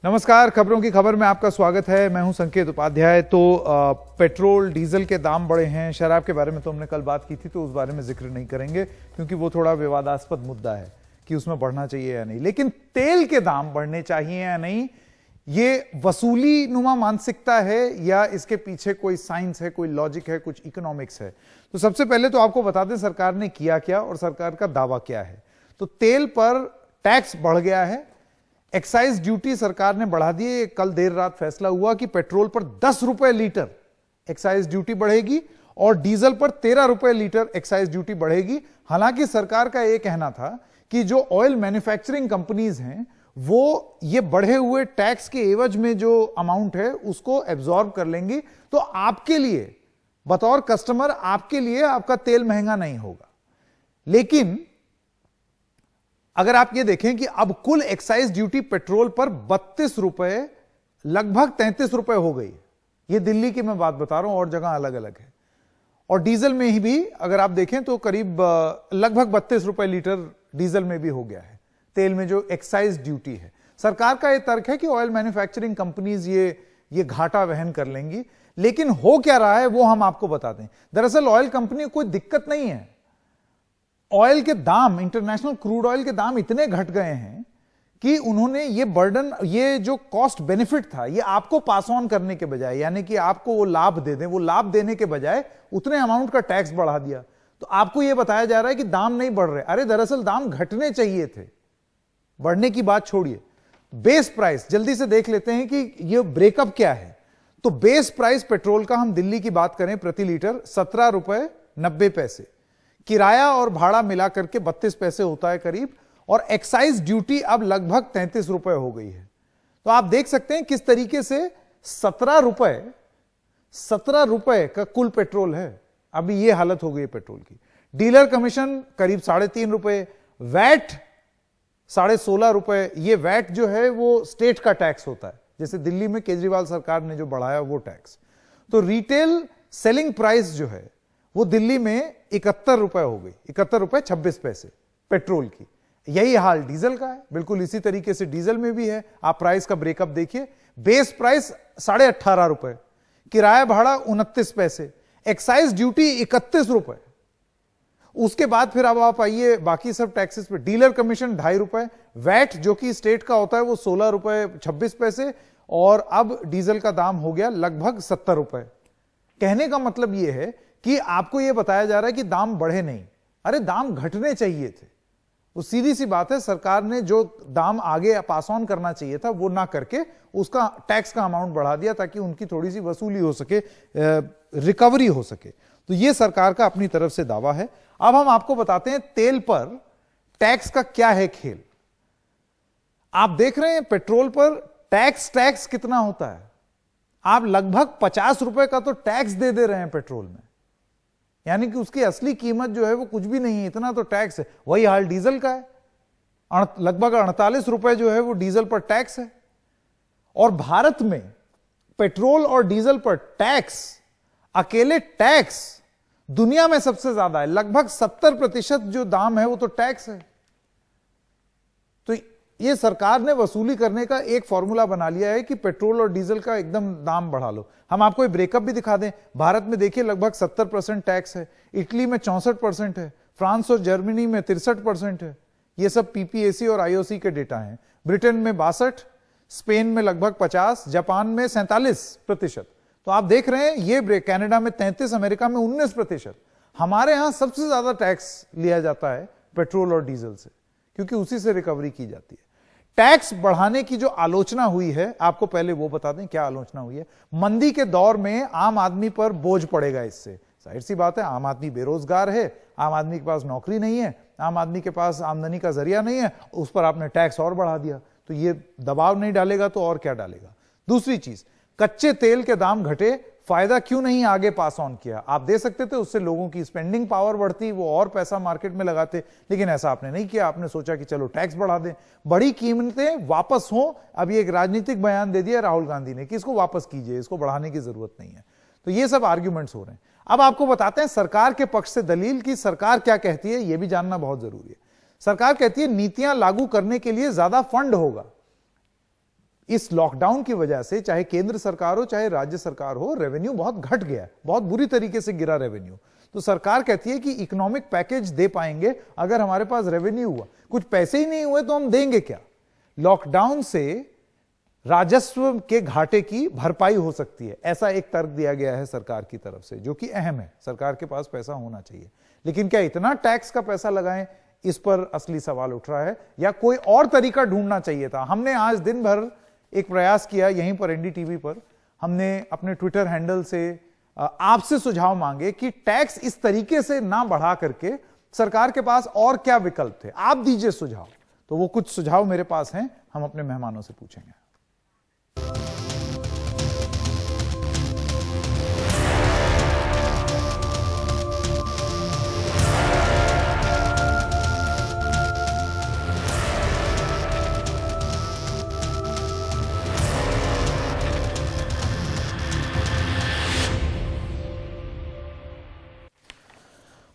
नमस्कार, खबरों की खबर में आपका स्वागत है। मैं हूं संकेत उपाध्याय। तो पेट्रोल डीजल के दाम बढ़े हैं। शराब के बारे में तो हमने कल बात की थी, तो उस बारे में जिक्र नहीं करेंगे क्योंकि वो थोड़ा विवादास्पद मुद्दा है कि उसमें बढ़ना चाहिए या नहीं। लेकिन तेल के दाम बढ़ने चाहिए या नहीं, ये वसूली नुमा मानसिकता है या इसके पीछे कोई साइंस है, कोई लॉजिक है, कुछ इकोनॉमिक्स है? तो सबसे पहले तो आपको बता दें सरकार ने किया क्या और सरकार का दावा क्या है। तो तेल पर टैक्स बढ़ गया है। एक्साइज ड्यूटी सरकार ने बढ़ा दी है। कल देर रात फैसला हुआ कि पेट्रोल पर 10 रुपए लीटर एक्साइज ड्यूटी बढ़ेगी और डीजल पर 13 रुपए लीटर एक्साइज ड्यूटी बढ़ेगी। हालांकि सरकार का यह कहना था कि जो ऑयल मैन्युफैक्चरिंग कंपनीज हैं वो ये बढ़े हुए टैक्स के एवज में जो अमाउंट है उसको एब्जॉर्ब कर लेंगी, तो आपके लिए बतौर कस्टमर आपके लिए आपका तेल महंगा नहीं होगा। लेकिन अगर आप ये देखें कि अब कुल एक्साइज ड्यूटी पेट्रोल पर 32 रुपए लगभग 33 रुपए हो गई। ये दिल्ली की मैं बात बता रहा हूं, और जगह अलग अलग है। और डीजल में ही भी अगर आप देखें तो करीब लगभग 32 रुपए लीटर डीजल में भी हो गया है, तेल में जो एक्साइज ड्यूटी है। सरकार का यह तर्क है कि ऑयल मैन्युफैक्चरिंग कंपनीज ये घाटा वहन कर लेंगी। लेकिन हो क्या रहा है वो हम आपको बता दें। दरअसल ऑयल कंपनी को कोई दिक्कत नहीं है। ऑयल के दाम, इंटरनेशनल क्रूड ऑयल के दाम इतने घट गए हैं कि उन्होंने ये बर्डन, ये जो कॉस्ट बेनिफिट था, ये आपको पास ऑन करने के बजाय, यानी कि आपको वो लाभ दे दें, वो लाभ देने के बजाय उतने अमाउंट का टैक्स बढ़ा दिया। तो आपको ये बताया जा रहा है कि दाम नहीं बढ़ रहे। अरे दरअसल दाम घटने चाहिए थे, बढ़ने की बात छोड़िए। बेस प्राइस जल्दी से देख लेते हैं कि ये ब्रेकअप क्या है। तो बेस प्राइस पेट्रोल का हम दिल्ली की बात करें प्रति लीटर 17 रुपए 90 पैसे, किराया और भाड़ा मिलाकर के 32 पैसे होता है करीब, और एक्साइज ड्यूटी अब लगभग 33 रुपए हो गई है। तो आप देख सकते हैं किस तरीके से 17 रुपए का कुल पेट्रोल है। अभी ये हालत हो गई है पेट्रोल की। डीलर कमीशन करीब 3.5 रुपए, वैट 16.5 रुपए। ये वैट जो है वो स्टेट का टैक्स होता है, जैसे दिल्ली में केजरीवाल सरकार ने जो बढ़ाया वो टैक्स। तो रिटेल सेलिंग प्राइस जो है वो दिल्ली में 71 रुपए हो गई, 71 रुपए 26 पैसे पेट्रोल की। यही हाल डीजल का है, बिल्कुल इसी तरीके से डीजल में भी है। आप प्राइस का ब्रेकअप देखिए। बेस प्राइस 18.5 रुपए, किराया भाड़ा 29 पैसे, एक्साइज ड्यूटी 31 रुपए। उसके बाद फिर अब आप आइए बाकी सब टैक्सेस पे। डीलर कमीशन 2.5 रुपए, वैट जो कि स्टेट का होता है वो 16 रुपए 26 पैसे, और अब डीजल का दाम हो गया लगभग 70 रुपए। कहने का मतलब यह है कि आपको यह बताया जा रहा है कि दाम बढ़े नहीं। अरे दाम घटने चाहिए थे। वो सीधी सी बात है, सरकार ने जो दाम आगे पास ऑन करना चाहिए था वो ना करके उसका टैक्स का अमाउंट बढ़ा दिया ताकि उनकी थोड़ी सी वसूली हो सके, रिकवरी हो सके। तो ये सरकार का अपनी तरफ से दावा है। अब हम आपको बताते हैं तेल पर टैक्स का क्या है खेल। आप देख रहे हैं पेट्रोल पर टैक्स कितना होता है। आप लगभग 50 रुपए का तो टैक्स दे रहे हैं पेट्रोल में, यानी कि उसकी असली कीमत जो है वो कुछ भी नहीं है, इतना तो टैक्स है। वही हाल डीजल का है। लगभग 48 रुपए जो है वो डीजल पर टैक्स है। और भारत में पेट्रोल और डीजल पर टैक्स, अकेले टैक्स दुनिया में सबसे ज्यादा है। लगभग 70% जो दाम है वो तो टैक्स है। तो ये सरकार ने वसूली करने का एक फॉर्मूला बना लिया है कि पेट्रोल और डीजल का एकदम दाम बढ़ा लो। हम आपको एक ब्रेकअप भी दिखा दें। भारत में देखिए लगभग 70% टैक्स है, इटली में 64% है, फ्रांस और जर्मनी में 63% है। ये सब पीपीएसी और आईओसी के डेटा हैं। ब्रिटेन में 62, स्पेन में लगभग 50, जापान में 47%। तो आप देख रहे हैं ये कनाडा में 33, अमेरिका में 19%। हमारे यहां सबसे ज्यादा टैक्स लिया जाता है पेट्रोल और डीजल से, क्योंकि उसी से रिकवरी की जाती है। टैक्स बढ़ाने की जो आलोचना हुई है, आपको पहले वो बता दें क्या आलोचना हुई है। मंदी के दौर में आम आदमी पर बोझ पड़ेगा इससे। जाहिर सी बात है, आम आदमी बेरोजगार है, आम आदमी के पास नौकरी नहीं है, आम आदमी के पास आमदनी का जरिया नहीं है, उस पर आपने टैक्स और बढ़ा दिया, तो ये दबाव नहीं डालेगा तो और क्या डालेगा। दूसरी चीज, कच्चे तेल के दाम घटे, फायदा क्यों नहीं आगे पास ऑन किया। आप दे सकते थे, उससे लोगों की स्पेंडिंग पावर बढ़ती, वो और पैसा मार्केट में लगाते, लेकिन ऐसा आपने नहीं किया। आपने सोचा कि चलो टैक्स बढ़ा दें, बड़ी कीमतें वापस हों। अभी एक राजनीतिक बयान दे दिया राहुल गांधी ने कि इसको वापस कीजिए, इसको बढ़ाने की जरूरत नहीं है। तो ये सब आर्ग्यूमेंट्स हो रहे हैं। अब आपको बताते हैं सरकार के पक्ष से दलील की सरकार क्या कहती है, यह भी जानना बहुत जरूरी है। सरकार कहती है नीतियां लागू करने के लिए ज्यादा फंड होगा। इस लॉकडाउन की वजह से चाहे केंद्र सरकार हो चाहे राज्य सरकार हो, रेवेन्यू बहुत घट गया, बहुत बुरी तरीके से गिरा रेवेन्यू। तो सरकार कहती है कि इकोनॉमिक पैकेज दे पाएंगे अगर हमारे पास रेवेन्यू हुआ, कुछ पैसे ही नहीं हुए तो हम देंगे क्या। लॉकडाउन से राजस्व के घाटे की भरपाई हो सकती है, ऐसा एक तर्क दिया गया है सरकार की तरफ से, जो कि अहम है। सरकार के पास पैसा होना चाहिए, लेकिन क्या इतना टैक्स का पैसा लगाएं, इस पर असली सवाल उठ रहा है, या कोई और तरीका ढूंढना चाहिए था। हमने आज दिन भर एक प्रयास किया, यहीं पर एनडीटीवी पर हमने अपने ट्विटर हैंडल से आपसे सुझाव मांगे कि टैक्स इस तरीके से ना बढ़ा करके सरकार के पास और क्या विकल्प थे, आप दीजिए सुझाव। तो वो कुछ सुझाव मेरे पास हैं, हम अपने मेहमानों से पूछेंगे।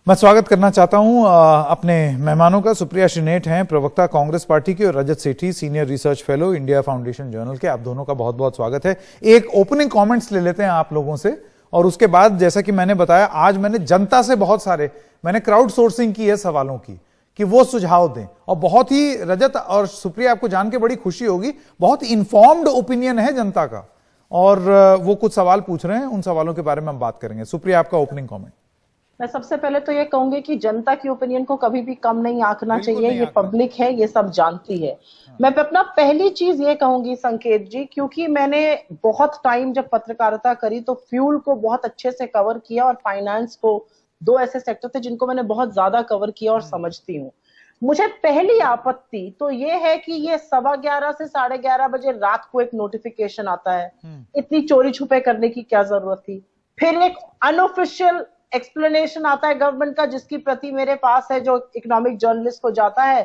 मैं स्वागत करना चाहता हूं अपने मेहमानों का। सुप्रिया श्रीनेठ हैं, प्रवक्ता कांग्रेस पार्टी की, और Rajat Sethi, senior research fellow India foundation journal के। आप दोनों का बहुत बहुत स्वागत है। एक ओपनिंग कमेंट्स ले लेते हैं आप लोगों से, और उसके बाद जैसा कि मैंने बताया, आज मैंने जनता से बहुत सारे मैंने क्राउड सोर्सिंग की है सवालों की, कि वो सुझाव दें। और बहुत ही, रजत और सुप्रिया, आपको जान के बड़ी खुशी होगी, बहुत इन्फॉर्म्ड ओपिनियन है जनता का, और वो कुछ सवाल पूछ रहे हैं, उन सवालों के बारे में हम बात करेंगे। सुप्रिया, आपका ओपनिंग कमेंट। मैं सबसे पहले तो ये कहूंगी कि जनता की ओपिनियन को कभी भी कम नहीं आंकना चाहिए, ये पब्लिक है, ये सब जानती है। मैं अपना पहली चीज ये कहूंगी संकेत जी, क्योंकि मैंने बहुत टाइम जब पत्रकारिता करी तो फ्यूल को बहुत अच्छे से कवर किया, और फाइनेंस को, दो ऐसे सेक्टर थे जिनको मैंने बहुत ज्यादा कवर किया और समझती हूँ। मुझे पहली आपत्ति तो ये है कि ये 11:15 से 11:30 बजे रात को एक नोटिफिकेशन आता है, इतनी चोरी छुपे करने की क्या जरूरत थी। फिर एक अनऑफिशियल एक्सप्लेनेशन आता है गवर्नमेंट का, जिसकी प्रति मेरे पास है, जो इकोनॉमिक जर्नलिस्ट को जाता है,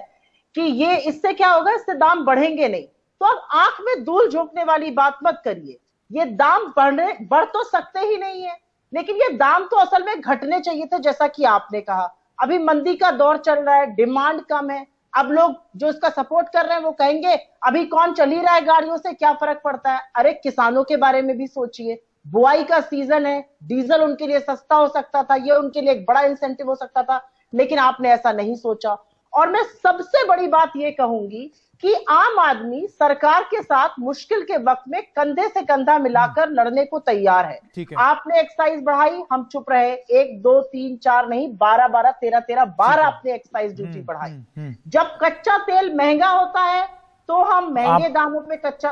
कि ये इससे क्या होगा, इससे दाम बढ़ेंगे नहीं। तो अब आंख में धूल झोंकने वाली बात मत करिए। ये दाम बढ़ तो सकते ही नहीं है, लेकिन ये दाम तो असल में घटने चाहिए थे, जैसा कि आपने कहा। अभी मंदी का दौर चल रहा है, डिमांड कम है। अब लोग जो इसका सपोर्ट कर रहे हैं वो कहेंगे अभी कौन चल ही रहा है गाड़ियों से, क्या फर्क पड़ता है। अरे किसानों के बारे में भी सोचिए, बुआई का सीजन है, डीजल उनके लिए सस्ता हो सकता था, ये उनके लिए एक बड़ा इंसेंटिव हो सकता था, लेकिन आपने ऐसा नहीं सोचा। और मैं सबसे बड़ी बात ये कहूंगी कि आम आदमी सरकार के साथ मुश्किल के वक्त में कंधे से कंधा मिलाकर लड़ने को तैयार है। आपने एक्साइज बढ़ाई, हम चुप रहे। 1, 2, 3, 4 नहीं, 12, 12, 13, 13 बार आपने एक्साइज ड्यूटी बढ़ाई। जब कच्चा तेल महंगा होता है तो हम महंगे दामों में कच्चा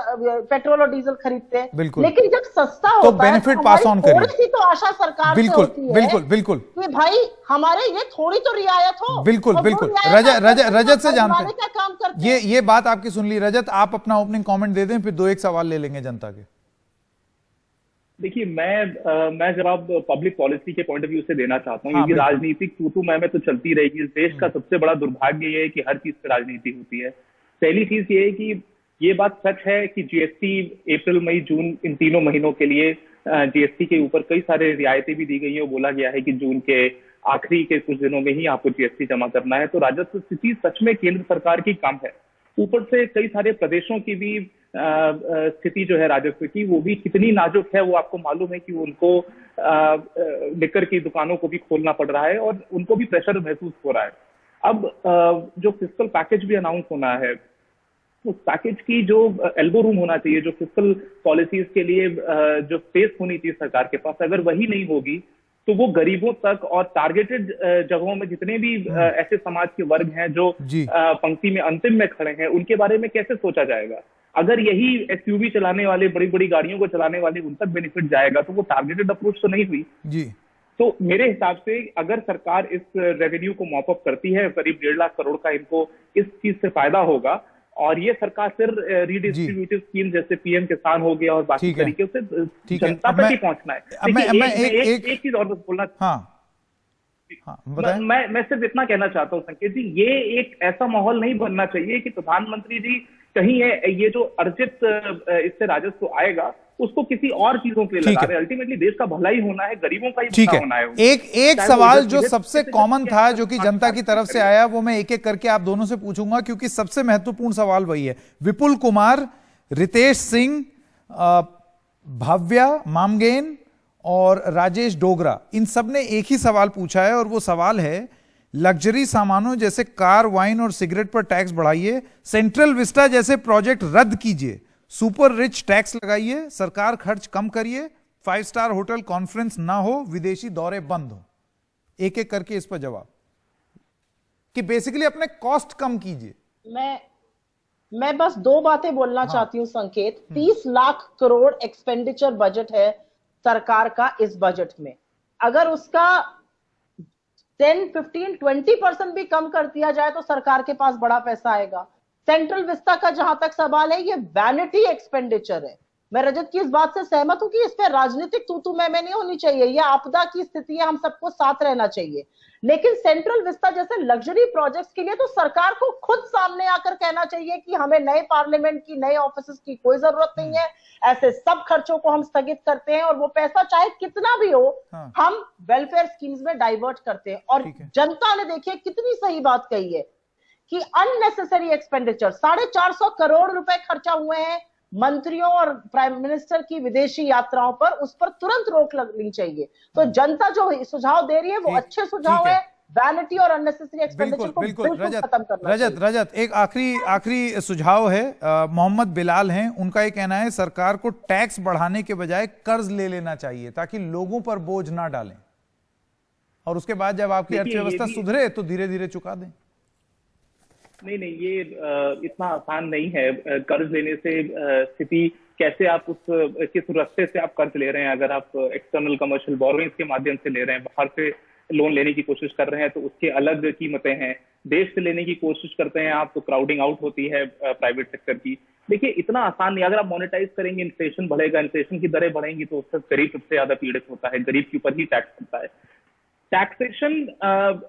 पेट्रोल और डीजल खरीदते हैं, लेकिन जब सस्ता होता तो बेनिफिट पास ऑन करिए। थोड़ी सी तो आशा सरकार से होती है, बिल्कुल कि भाई हमारे ये थोड़ी तो रियायत हो। बिल्कुल। रजत से जानते हैं क्या काम करते हैं। ये बात आपकी सुन ली। रजत, आप अपना ओपनिंग कमेंट दे दें, फिर 2-1 सवाल ले लेंगे जनता के। देखिए, मैं जवाब पब्लिक पॉलिसी के पॉइंट ऑफ व्यू से देना चाहता हूँ, क्योंकि राजनीतिक तू मैं तो चलती रहेगी। इस देश का सबसे बड़ा दुर्भाग्य ये है कि हर चीज पे राजनीति होती है। पहली चीज ये है कि ये बात सच है कि जीएसटी अप्रैल, मई, जून, इन 3 महीनों के लिए जीएसटी के ऊपर कई सारे रियायतें भी दी गई हैं। बोला गया है कि जून के आखिरी के कुछ दिनों में ही आपको जीएसटी जमा करना है। तो राजस्व स्थिति सच में केंद्र सरकार की कम है। ऊपर से कई सारे प्रदेशों की भी स्थिति जो है राजस्व की, वो भी कितनी नाजुक है, वो आपको मालूम है कि उनको लिकर की दुकानों को भी खोलना पड़ रहा है और उनको भी प्रेशर महसूस हो रहा है। अब जो फिस्कल पैकेज भी अनाउंस होना है, उस पैकेज की जो एल्बो रूम होना चाहिए, जो फिस्कल पॉलिसीज के लिए जो स्पेस होनी चाहिए सरकार के पास, अगर वही नहीं होगी तो वो गरीबों तक और टारगेटेड जगहों में जितने भी ऐसे समाज के वर्ग हैं जो पंक्ति में अंतिम में खड़े हैं, उनके बारे में कैसे सोचा जाएगा। अगर यही एसयूवी चलाने वाले, बड़ी बड़ी गाड़ियों को चलाने वाले, उन तक बेनिफिट जाएगा तो वो टारगेटेड अप्रोच तो नहीं हुई जी। तो मेरे हिसाब से अगर सरकार इस रेवेन्यू को मॉप अप करती है, करीब 1.5 लाख करोड़ का इनको इस चीज से फायदा होगा, और ये सरकार फिर रीडिस्ट्रीब्यूटिव स्कीम जैसे पीएम किसान हो गया और बाकी तरीके से जनता तक ही पहुंचना है। एक चीज और बोलना, मैं सिर्फ इतना कहना चाहता हूँ संकेत जी, ये एक ऐसा माहौल नहीं बनना चाहिए कि प्रधानमंत्री जी कहीं ये जो अर्जित इससे राजस्व आएगा उसको किसी और चीजों के लिए लगा रहे हैं। अल्टीमेटली देश का भला ही होना है, गरीबों का ही भला होना है। एक सवाल जो सबसे कॉमन था, जो कि जनता की तरफ से आया, वो मैं एक एक करके आप दोनों से पूछूंगा, क्योंकि सबसे महत्वपूर्ण सवाल वही है। विपुल कुमार रितेश सिंह, भव्या मामगेन और राजेश डोगरा, इन सब ने एक ही सवाल पूछा है और वो सवाल है लग्जरी सामानों जैसे कार, वाइन और सिगरेट पर टैक्स बढ़ाइए, सेंट्रल विस्टा जैसे प्रोजेक्ट रद्द कीजिए, सुपर रिच टैक्स लगाइए, सरकार खर्च कम करिए, 5 स्टार होटल कॉन्फ्रेंस ना हो, विदेशी दौरे बंद हो। एक एक करके इस पर जवाब कि बेसिकली अपने कॉस्ट कम कीजिए। मैं बस 2 बातें बोलना चाहती हूं संकेत। 30 लाख करोड़ एक्सपेंडिचर बजट है सरकार का इस बजट में। अगर उसका 10, 15, 20% भी कम कर दिया जाए तो सरकार के पास बड़ा पैसा आएगा। सेंट्रल विस्टा का जहां तक सवाल है, ये वैनिटी एक्सपेंडिचर है। मैं रजत की इस बात से सहमत हूं कि इस पर राजनीतिक तू मैं नहीं होनी चाहिए। यह आपदा की स्थिति है, हम सबको साथ रहना चाहिए। लेकिन सेंट्रल विस्टा जैसे लग्जरी प्रोजेक्ट्स के लिए तो सरकार को खुद सामने आकर कहना चाहिए कि हमें नए पार्लियामेंट की, नए ऑफिस की कोई जरूरत नहीं है। ऐसे सब खर्चों को हम स्थगित करते हैं और वो पैसा चाहे कितना भी हो, हम वेलफेयर स्कीम्स में डाइवर्ट करते हैं। और जनता ने देखिए कितनी सही बात कही है कि अननेसेसरी एक्सपेंडिचर 450 करोड़ रुपए खर्चा हुए हैं मंत्रियों और प्राइम मिनिस्टर की विदेशी यात्राओं पर, उस पर तुरंत रोक लगनी चाहिए। तो जनता जो सुझाव दे रही है वो अच्छे सुझाव है। वैनिटी और अननेसेसरी एक्सपेंडिचर को बिल्कुल खत्म करना चाहिए। रजत एक आखिरी सुझाव है। मोहम्मद बिलाल हैं, उनका ये कहना है सरकार को टैक्स बढ़ाने के बजाय कर्ज ले लेना चाहिए ताकि लोगों पर बोझ ना डालें, और उसके बाद जब आपकी अर्थव्यवस्था सुधरे तो धीरे धीरे चुका दें। नहीं, ये इतना आसान नहीं है। कर्ज लेने से स्थिति कैसे आप किस रास्ते से आप कर्ज ले रहे हैं। अगर आप एक्सटर्नल कमर्शियल बोरोइंग्स के माध्यम से ले रहे हैं, बाहर से लोन लेने की कोशिश कर रहे हैं, तो उसके अलग कीमतें हैं। देश से लेने की कोशिश करते हैं आप, तो क्राउडिंग आउट होती है प्राइवेट सेक्टर की। देखिए, इतना आसान नहीं। अगर आप मोनेटाइज करेंगे, इन्फ्लेशन बढ़ेगा, इन्फ्लेशन की दरें बढ़ेंगी, तो उससे गरीब सबसे ज्यादा पीड़ित होता है। गरीब के ऊपर ही टैक्स होता है। टैक्सेशन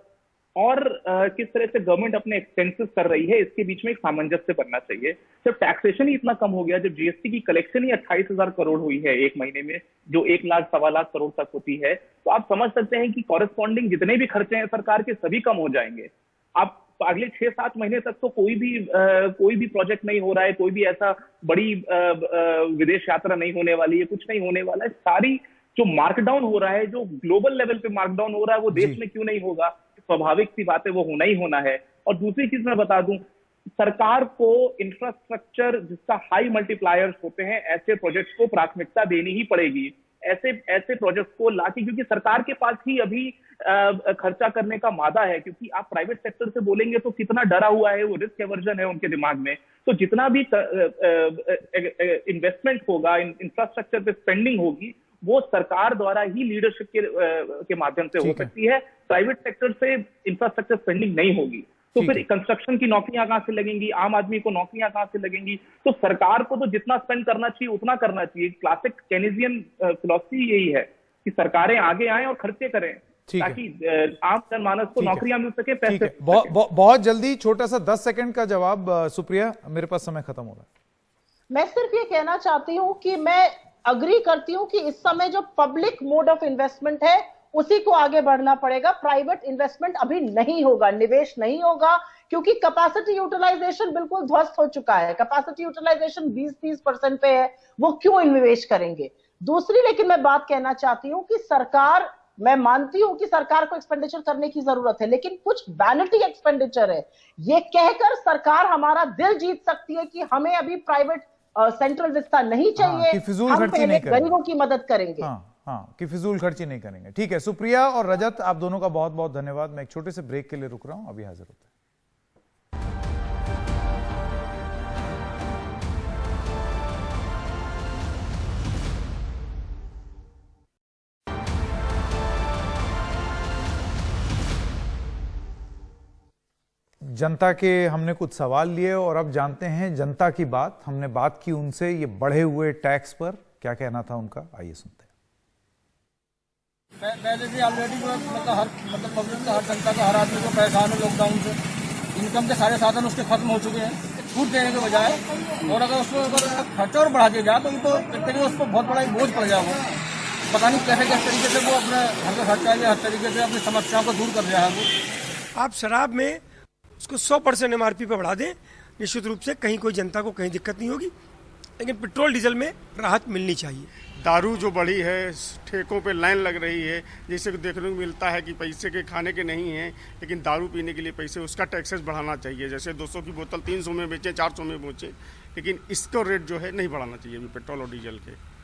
और किस तरह से गवर्नमेंट अपने एक्सपेंसेस कर रही है, इसके बीच में एक सामंजस्य बनना चाहिए। जब टैक्सेशन ही इतना कम हो गया, जब जीएसटी की कलेक्शन ही 28,000 करोड़ हुई है एक महीने में, जो 1 लाख, 1.25 लाख करोड़ तक होती है, तो आप समझ सकते हैं कि कॉरेस्पॉन्डिंग जितने भी खर्चे हैं सरकार के, सभी कम हो जाएंगे। आप अगले 6-7 महीने तक तो कोई भी प्रोजेक्ट नहीं हो रहा है, कोई भी ऐसा बड़ी विदेश यात्रा नहीं होने वाली है, कुछ नहीं होने वाला है। सारी जो मार्कडाउन हो रहा है, जो ग्लोबल लेवल पे मार्कडाउन हो रहा है, वो देश में क्यों नहीं होगा? स्वाभाविक सी बात है, वो होना ही होना है। और दूसरी चीज मैं बता दूं, सरकार को इंफ्रास्ट्रक्चर जिसका हाई मल्टीप्लायर्स होते हैं, ऐसे प्रोजेक्ट्स को प्राथमिकता देनी ही पड़ेगी। ऐसे प्रोजेक्ट्स को लाके, क्योंकि सरकार के पास ही अभी खर्चा करने का मादा है। क्योंकि आप प्राइवेट सेक्टर से बोलेंगे तो कितना डरा हुआ है, वो रिस्क एवर्जन है उनके दिमाग में। तो जितना भी इन्वेस्टमेंट होगा, इंफ्रास्ट्रक्चर पे स्पेंडिंग होगी, वो सरकार द्वारा ही लीडरशिप के माध्यम से हो सकती है। प्राइवेट सेक्टर से इंफ्रास्ट्रक्चर स्पेंडिंग नहीं होगी, तो फिर कंस्ट्रक्शन की नौकरियां कहां से लगेंगी, आम आदमी को नौकरियां कहां से लगेंगी? तो सरकार को तो जितना स्पेंड करना चाहिए उतना करना चाहिए। क्लासिक केनेडियन फिलॉसफी यही है कि सरकारें आगे आए और खर्चे करें, ताकि आम जनमानस को नौकरियां मिल सके, पैसे। बहुत जल्दी छोटा सा 10 सेकंड का जवाब सुप्रिया, मेरे पास समय खत्म हो रहा है। मैं सिर्फ ये कहना चाहती हूं कि मैं अग्री करती हूं कि इस समय जो पब्लिक मोड ऑफ इन्वेस्टमेंट है उसी को आगे बढ़ना पड़ेगा। प्राइवेट इन्वेस्टमेंट अभी नहीं होगा, निवेश नहीं होगा, क्योंकि कैपेसिटी यूटिलाइजेशन बिल्कुल ध्वस्त हो चुका है। कैपेसिटी यूटिलाइजेशन 20-30% पे है, वो क्यों निवेश करेंगे? दूसरी लेकिन मैं बात कहना चाहती हूं कि सरकार, मैं मानती हूं कि सरकार को एक्सपेंडिचर करने की जरूरत है, लेकिन कुछ वैनिटी एक्सपेंडिचर है। ये कहकर सरकार हमारा दिल जीत सकती है कि हमें अभी प्राइवेट सेंट्रल विस्टा नहीं चाहिए, हम पहले गरीबों की मदद करेंगे। कि फिजूल खर्ची नहीं करेंगे। ठीक है, सुप्रिया और रजत, आप दोनों का बहुत बहुत धन्यवाद। मैं एक छोटे से ब्रेक के लिए रुक रहा हूं, अभी हाजिर होते हैं। जनता के हमने कुछ सवाल लिए और अब जानते हैं जनता की बात। हमने बात की उनसे ये बढ़े हुए टैक्स पर, क्या कहना था उनका, आइए सुनते हैं। पहले से ऑलरेडी जो मतलब पब्लिक का, हर जनता का, हर आदमी को परेशान है लॉकडाउन से। इनकम के सारे साधन उसके खत्म हो चुके हैं छूट देने के बजाय, और अगर उसको खर्चा और बढ़ा दिया जाए तो इनको उस पर बहुत बड़ा बोझ पड़ जाए। वो पता नहीं कैसे किस तरीके से वो अपने घर का खर्चा या हर तरीके से अपनी समस्याओं को दूर कर रहा है। वो आप शराब में उसको 100% MRP पर बढ़ा दें, निश्चित रूप से कहीं कोई जनता को कहीं दिक्कत नहीं होगी। लेकिन पेट्रोल डीजल में राहत मिलनी चाहिए। दारू जो बढ़ी है, ठेकों पे लाइन लग रही है, जैसे कि देखने को मिलता है कि पैसे के खाने के नहीं हैं, लेकिन दारू पीने के लिए पैसे, उसका टैक्सेस बढ़ाना चाहिए। जैसे 200 की बोतल 300 में बेचें, 400 में बेचें, लेकिन इसको रेट जो है नहीं बढ़ाना चाहिए अभी पेट्रोल और डीजल के।